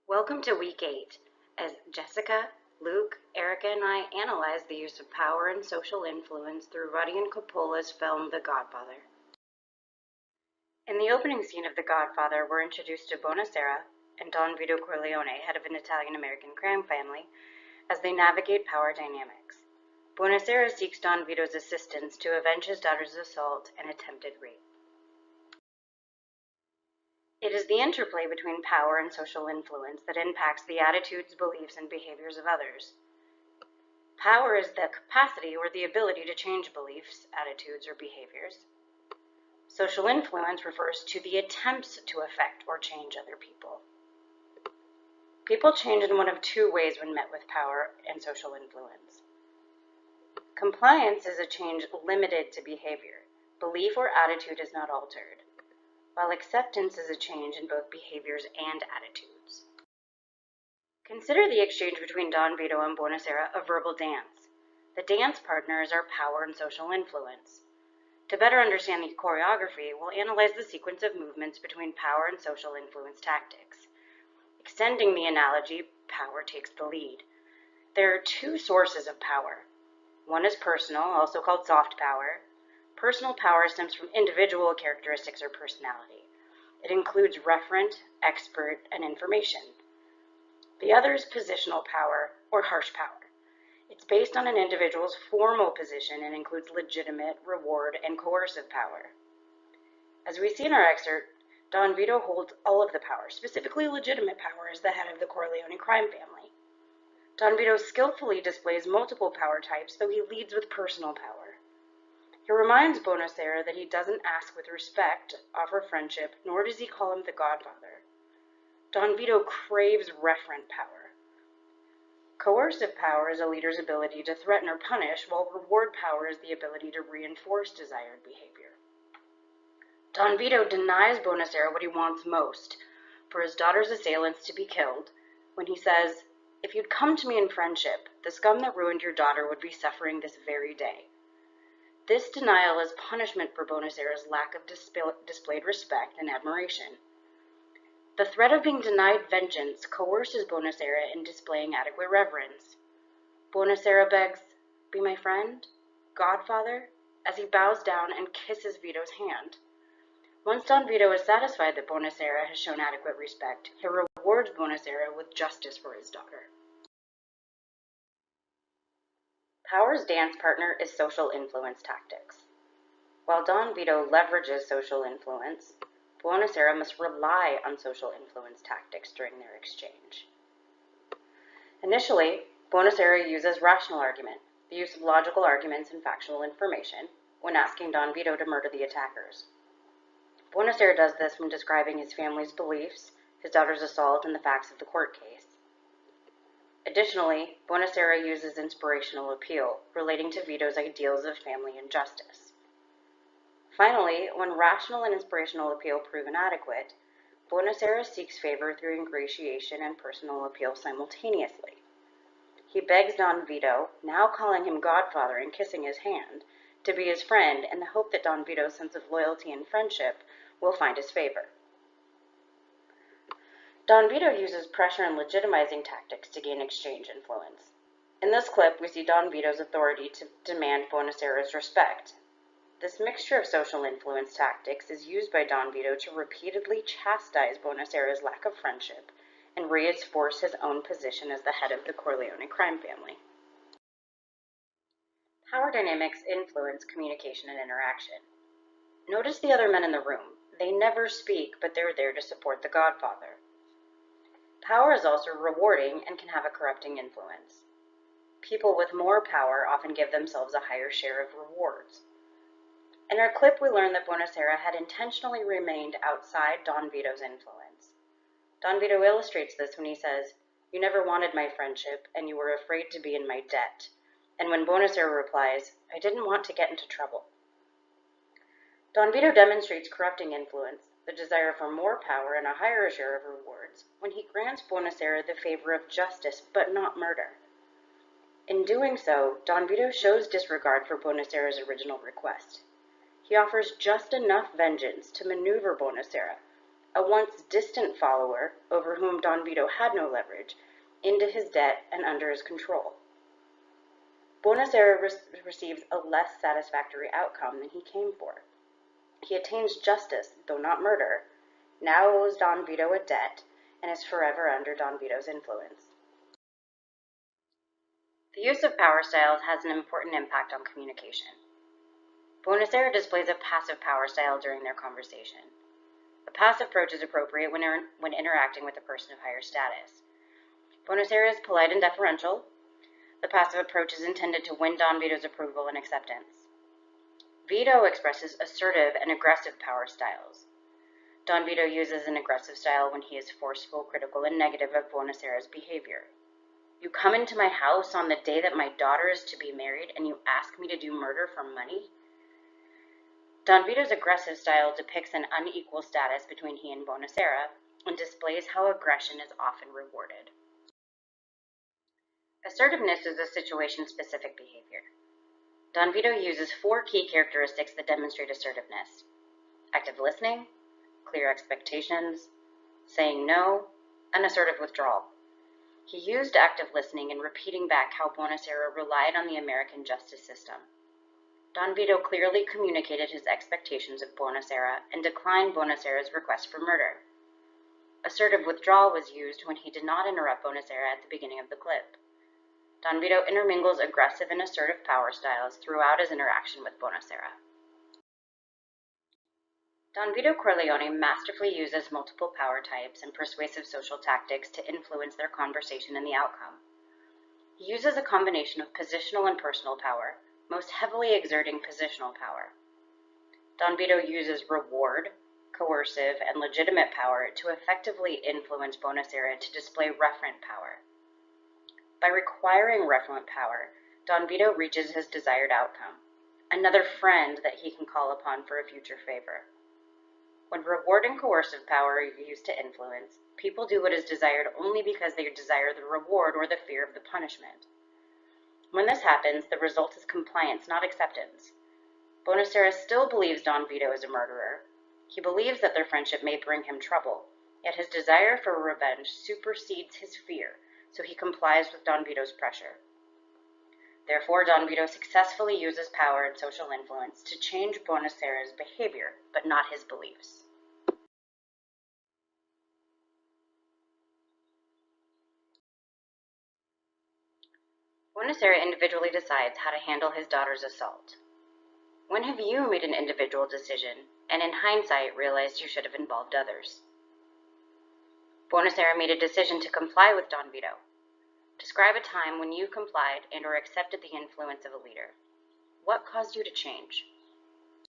Welcome to Week 8, as Jessica, Luke, Erica, and I analyze the use of power and social influence through Rudyard Coppola's film The Godfather. In the opening scene of The Godfather, we're introduced to Bonacera and Don Vito Corleone, head of an Italian-American crime family, as they navigate power dynamics. Bonacera seeks Don Vito's assistance to avenge his daughter's assault and attempted rape. It is the interplay between power and social influence that impacts the attitudes, beliefs, and behaviors of others. Power is the capacity or the ability to change beliefs, attitudes, or behaviors. Social influence refers to the attempts to affect or change other people. People change in one of two ways when met with power and social influence. Compliance is a change limited to behavior. Belief or attitude is not altered, while acceptance is a change in both behaviors and attitudes. Consider the exchange between Don Vito and Bonacera a verbal dance. The dance partners are power and social influence. To better understand the choreography, we'll analyze the sequence of movements between power and social influence tactics. Extending the analogy, power takes the lead. There are two sources of power. One is personal, also called soft power. Personal power stems from individual characteristics or personality. It includes referent, expert, and information. The other is positional power, or harsh power. It's based on an individual's formal position and includes legitimate, reward, and coercive power. As we see in our excerpt, Don Vito holds all of the power, specifically legitimate power as the head of the Corleone crime family. Don Vito skillfully displays multiple power types, though he leads with personal power. He reminds Bonacera that he doesn't ask with respect, offer friendship, nor does he call him the Godfather. Don Vito craves referent power. Coercive power is a leader's ability to threaten or punish, while reward power is the ability to reinforce desired behavior. Don Vito denies Bonacera what he wants most, for his daughter's assailants to be killed, when he says, "If you'd come to me in friendship, the scum that ruined your daughter would be suffering this very day." This denial is punishment for Bonacera's lack of displayed respect and admiration. The threat of being denied vengeance coerces Bonacera in displaying adequate reverence. Bonacera begs, "Be my friend, Godfather," as he bows down and kisses Vito's hand. Once Don Vito is satisfied that Bonacera has shown adequate respect, he rewards Bonacera with justice for his daughter. Power's dance partner is social influence tactics. While Don Vito leverages social influence, Bonacera must rely on social influence tactics during their exchange. Initially, Bonacera uses rational argument, the use of logical arguments and factual information, when asking Don Vito to murder the attackers. Bonacera does this when describing his family's beliefs, his daughter's assault, and the facts of the court case. Additionally, Bonacera uses inspirational appeal, relating to Vito's ideals of family and justice. Finally, when rational and inspirational appeal prove inadequate, Bonacera seeks favor through ingratiation and personal appeal simultaneously. He begs Don Vito, now calling him Godfather and kissing his hand, to be his friend in the hope that Don Vito's sense of loyalty and friendship will find his favor. Don Vito uses pressure and legitimizing tactics to gain exchange influence. In this clip, we see Don Vito's authority to demand Bonacera's respect. This mixture of social influence tactics is used by Don Vito to repeatedly chastise Bonacera's lack of friendship and reinforce his own position as the head of the Corleone crime family. Power dynamics influence communication and interaction. Notice the other men in the room. They never speak, but they're there to support the Godfather. Power is also rewarding and can have a corrupting influence. People with more power often give themselves a higher share of rewards. In our clip, we learn that Bonacera had intentionally remained outside Don Vito's influence. Don Vito illustrates this when he says, "You never wanted my friendship, and you were afraid to be in my debt." And when Bonacera replies, "I didn't want to get into trouble." Don Vito demonstrates corrupting influence, the desire for more power and a higher share of rewards, when he grants Bonacera the favor of justice but not murder. In doing so, Don Vito shows disregard for Bonacera's original request. He offers just enough vengeance to maneuver Bonacera, a once distant follower over whom Don Vito had no leverage, into his debt and under his control. Buonasera receives a less satisfactory outcome than he came for. He attains justice, though not murder, now owes Don Vito a debt, and is forever under Don Vito's influence. The use of power styles has an important impact on communication. Buonasera displays a passive power style during their conversation. A passive approach is appropriate when interacting with a person of higher status. Buonasera is polite and deferential. The passive approach is intended to win Don Vito's approval and acceptance. Vito expresses assertive and aggressive power styles. Don Vito uses an aggressive style when he is forceful, critical, and negative of Buonasera's behavior. You come into my house on the day that my daughter is to be married and you ask me to do murder for money? Don Vito's aggressive style depicts an unequal status between he and Buonasera and displays how aggression is often rewarded. Assertiveness is a situation-specific behavior. Don Vito uses 4 key characteristics that demonstrate assertiveness: active listening, clear expectations, saying no, and assertive withdrawal. He used active listening in repeating back how Buonasera relied on the American justice system. Don Vito clearly communicated his expectations of Buonasera and declined Buonasera's request for murder. Assertive withdrawal was used when he did not interrupt Buonasera at the beginning of the clip. Don Vito intermingles aggressive and assertive power styles throughout his interaction with Buonasera. Don Vito Corleone masterfully uses multiple power types and persuasive social tactics to influence their conversation and the outcome. He uses a combination of positional and personal power, most heavily exerting positional power. Don Vito uses reward, coercive, and legitimate power to effectively influence Buonasera to display referent power. By requiring referent power, Don Vito reaches his desired outcome, another friend that he can call upon for a future favor. When reward and coercive power are used to influence, people do what is desired only because they desire the reward or the fear of the punishment. When this happens, the result is compliance, not acceptance. Buonasera still believes Don Vito is a murderer. He believes that their friendship may bring him trouble, yet his desire for revenge supersedes his fear, so he complies with Don Vito's pressure. Therefore, Don Vito successfully uses power and social influence to change Buonasera's behavior, but not his beliefs. Buonasera individually decides how to handle his daughter's assault. When have you made an individual decision, and in hindsight realized you should have involved others? Buonasera made a decision to comply with Don Vito. Describe a time when you complied and or accepted the influence of a leader. What caused you to change?